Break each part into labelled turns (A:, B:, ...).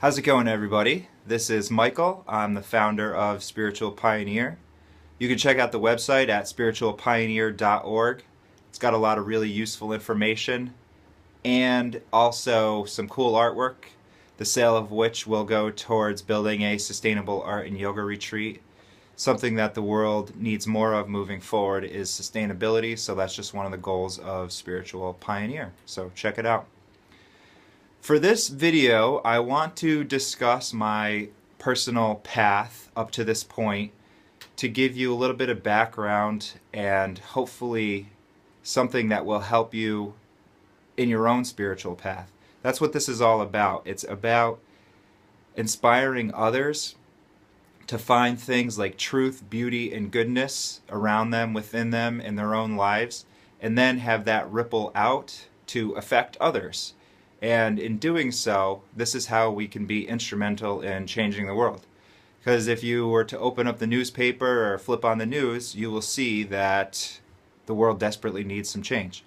A: How's it going, everybody? This is Michael. I'm the founder of Spiritual Pioneer. You can check out the website at spiritualpioneer.org. It's got a lot of really useful information and also some cool artwork, the sale of which will go towards building a sustainable art and yoga retreat. Something that the world needs more of moving forward is sustainability, so that's just one of the goals of Spiritual Pioneer. So check it out. For this video, I want to discuss my personal path up to this point to give you a little bit of background and hopefully something that will help you in your own spiritual path. That's what this is all about. It's about inspiring others to find things like truth, beauty, and goodness around them, within them, in their own lives, and then have that ripple out to affect others. And in doing so, this is how we can be instrumental in changing the world. Because if you were to open up the newspaper or flip on the news, you will see that the world desperately needs some change.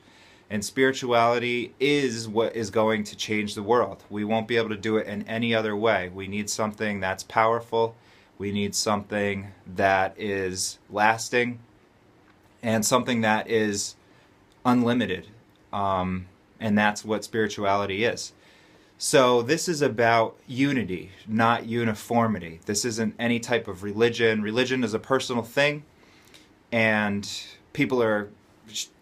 A: And spirituality is what is going to change the world. We won't be able to do it in any other way. We need something that's powerful. We need something that is lasting and something that is unlimited. And that's what spirituality is. So this is about unity, not uniformity. This isn't any type of religion. Religion is a personal thing, and people are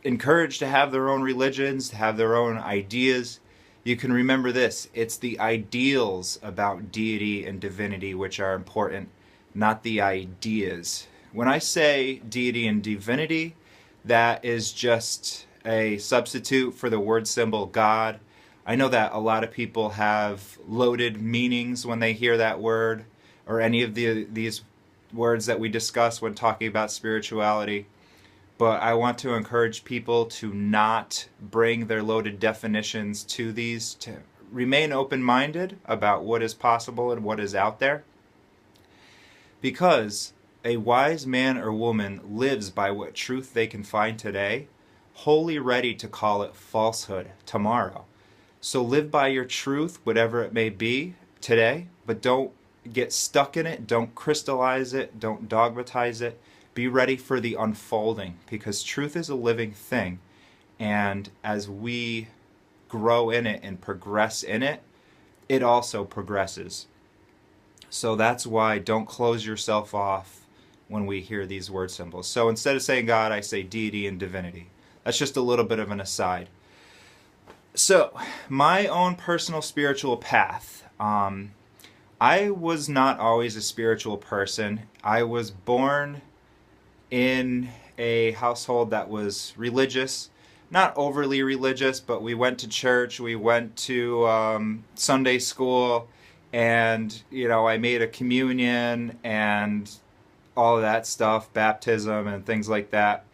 A: encouraged to have their own religions, to have their own ideas. You can remember this: it's the ideals about deity and divinity which are important, not the ideas. When I say deity and divinity, that is just a substitute for the word symbol God. I know that a lot of people have loaded meanings when they hear that word or any of these words that we discuss when talking about spirituality. But I want to encourage people to not bring their loaded definitions to these, to remain open-minded about what is possible and what is out there. Because a wise man or woman lives by what truth they can find today, wholly ready to call it falsehood tomorrow. So live by your truth, whatever it may be, today, but don't get stuck in it, don't crystallize it, don't dogmatize it. Be ready for the unfolding, because truth is a living thing, and as we grow in it and progress in it, it also progresses. So that's why don't close yourself off when we hear these word symbols. So instead of saying God, I say deity and divinity. That's just a little bit of an aside. So, my own personal spiritual path. I was not always a spiritual person. I was born in a household that was religious. Not overly religious, but we went to church, we went to Sunday school, and, I made a communion and all of that stuff, baptism and things like that.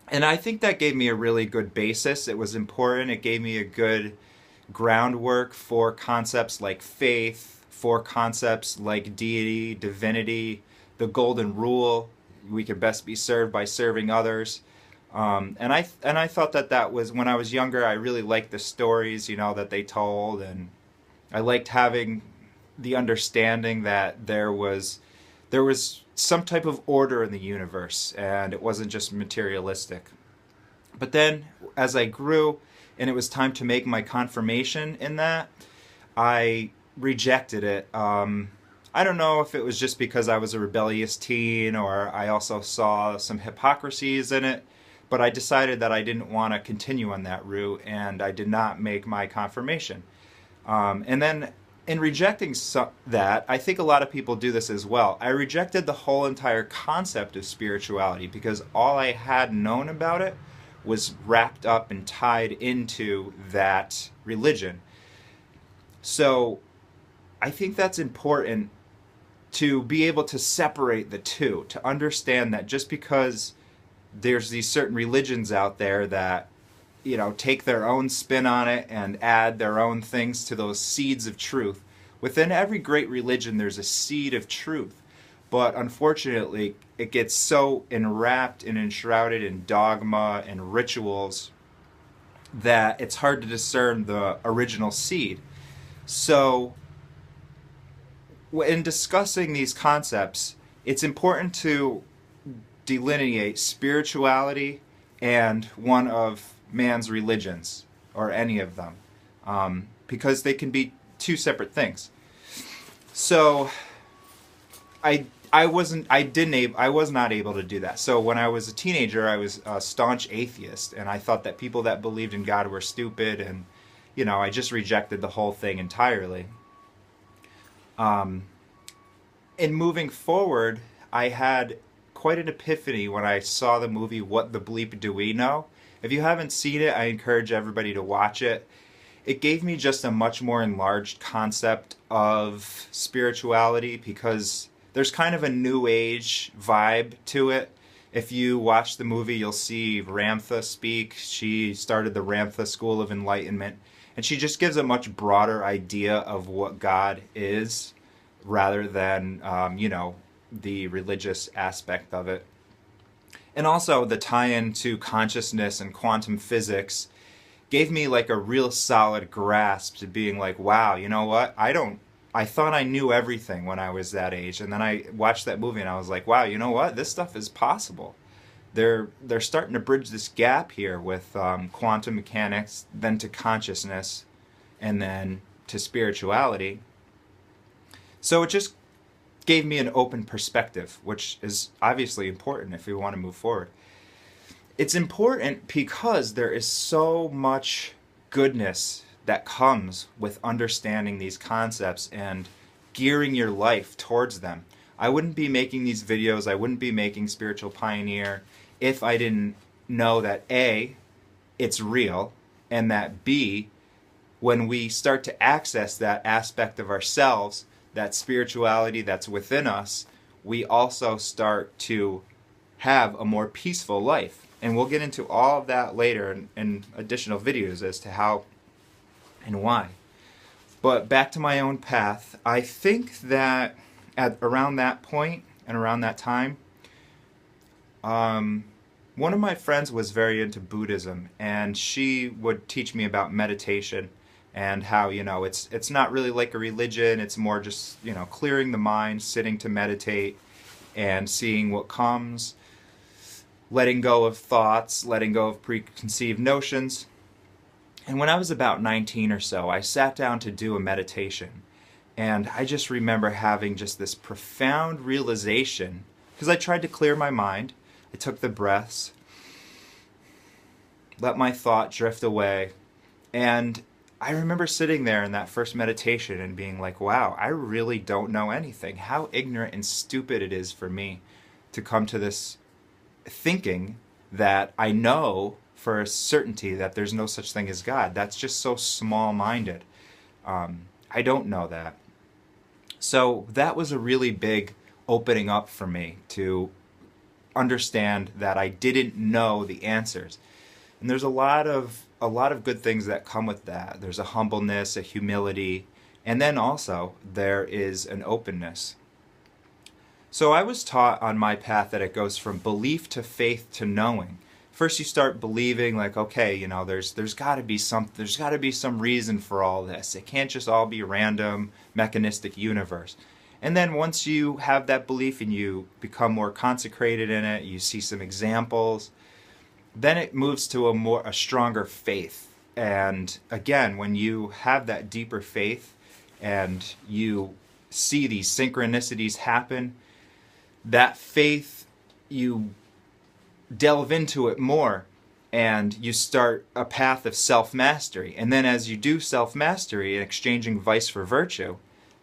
A: And I think that gave me a really good basis. It was important. It gave me a good groundwork for concepts like faith, for concepts like deity, divinity, the golden rule. We could best be served by serving others. And I thought that was, when I was younger, I really liked the stories, that they told. And I liked having the understanding that there was some type of order in the universe, and it wasn't just materialistic. But then, as I grew, and it was time to make my confirmation in that, I rejected it. I don't know if it was just because I was a rebellious teen, or I also saw some hypocrisies in it, but I decided that I didn't want to continue on that route, and I did not make my confirmation. And then, in rejecting that, I think a lot of people do this as well. I rejected the whole entire concept of spirituality because all I had known about it was wrapped up and tied into that religion. So I think that's important to be able to separate the two, to understand that just because there's these certain religions out there that take their own spin on it and add their own things to those seeds of truth. Within every great religion, there's a seed of truth. But unfortunately, it gets so enwrapped and enshrouded in dogma and rituals that it's hard to discern the original seed. So in discussing these concepts, it's important to delineate spirituality and one of man's religions, or any of them, because they can be two separate things. So I was not able to do that. So when I was a teenager, I was a staunch atheist, and I thought that people that believed in God were stupid, and I just rejected the whole thing entirely. In moving forward, I had quite an epiphany when I saw the movie What the Bleep Do We Know? If you haven't seen it, I encourage everybody to watch it. It gave me just a much more enlarged concept of spirituality, because there's kind of a new age vibe to it. If you watch the movie, you'll see Ramtha speak. She started the Ramtha School of Enlightenment, and she just gives a much broader idea of what God is, rather than, the religious aspect of it. And also the tie-in to consciousness and quantum physics gave me like a real solid grasp to being like, wow, you know what? I thought I knew everything when I was that age, and then I watched that movie and I was like, wow, you know what? This stuff is possible. They're starting to bridge this gap here with quantum mechanics, then to consciousness, and then to spirituality. So it just gave me an open perspective, which is obviously important if we want to move forward. It's important because there is so much goodness that comes with understanding these concepts and gearing your life towards them. I wouldn't be making these videos, I wouldn't be making Spiritual Pioneer if I didn't know that A, it's real, and that B, when we start to access that aspect of ourselves, that spirituality that's within us, we also start to have a more peaceful life. And we'll get into all of that later in additional videos as to how and why. But back to my own path, I think that at around that point and around that time, one of my friends was very into Buddhism, and she would teach me about meditation and how, it's not really like a religion, it's more just, clearing the mind, sitting to meditate and seeing what comes, letting go of thoughts, letting go of preconceived notions. And when I was about 19 or so, I sat down to do a meditation, and I just remember having just this profound realization, because I tried to clear my mind. I took the breaths, let my thought drift away, and I remember sitting there in that first meditation and being like, wow, I really don't know anything. How ignorant and stupid it is for me to come to this thinking that I know for a certainty that there's no such thing as God. That's just so small-minded. I don't know that. So that was a really big opening up for me to understand that I didn't know the answers. And there's a lot of good things that come with that. There's a humbleness, a humility, and then also there is an openness. So I was taught on my path that it goes from belief to faith to knowing. First you start believing, like, okay, there's got to be some reason for all this. It can't just all be random, mechanistic universe. And then once you have that belief and you become more consecrated in it, you see some examples, then it moves to a stronger faith. And again, when you have that deeper faith and you see these synchronicities happen, that faith, you delve into it more and you start a path of self-mastery. And then as you do self-mastery and exchanging vice for virtue,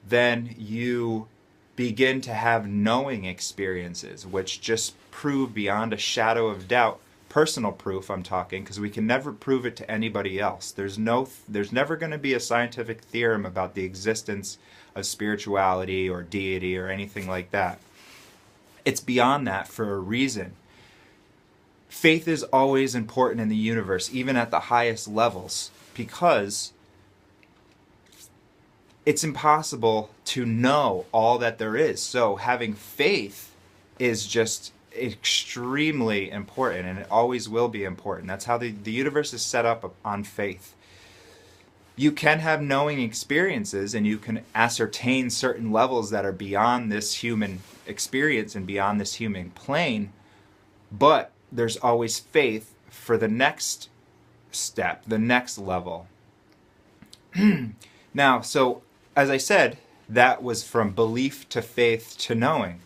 A: then you begin to have knowing experiences, which just prove beyond a shadow of doubt, personal proof I'm talking, because we can never prove it to anybody else. There's never going to be a scientific theorem about the existence of spirituality or deity or anything like that. It's beyond that for a reason. Faith is always important in the universe, even at the highest levels, because it's impossible to know all that there is. So having faith is just extremely important, and it always will be important. That's how the universe is set up on faith. You can have knowing experiences and you can ascertain certain levels that are beyond this human experience and beyond this human plane, but there's always faith for the next step, the next level. Now, so as I said, that was from belief to faith to knowing.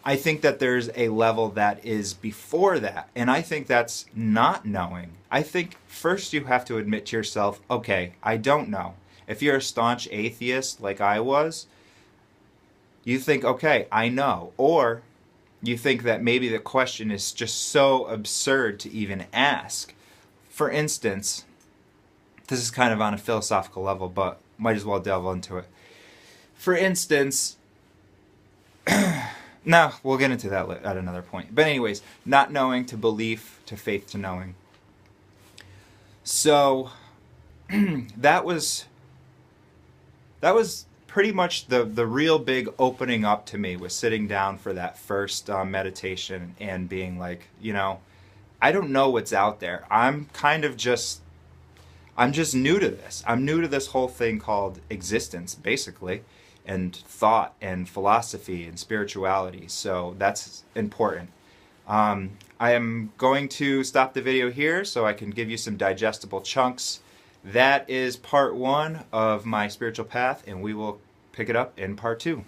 A: I think that there's a level that is before that, and I think that's not knowing. I think first you have to admit to yourself, okay, I don't know. If you're a staunch atheist like I was, you think, okay, I know. Or you think that maybe the question is just so absurd to even ask. For instance, this is kind of on a philosophical level, but might as well delve into it. For instance, no, we'll get into that at another point. But anyways, not knowing to belief to faith to knowing. So that was pretty much the real big opening up to me, was sitting down for that first meditation and being like, I don't know what's out there. I'm just new to this. I'm new to this whole thing called existence, basically, and thought and philosophy and spirituality. So that's important. I am going to stop the video here so I can give you some digestible chunks. That is part 1 of my spiritual path, and we will pick it up in part 2.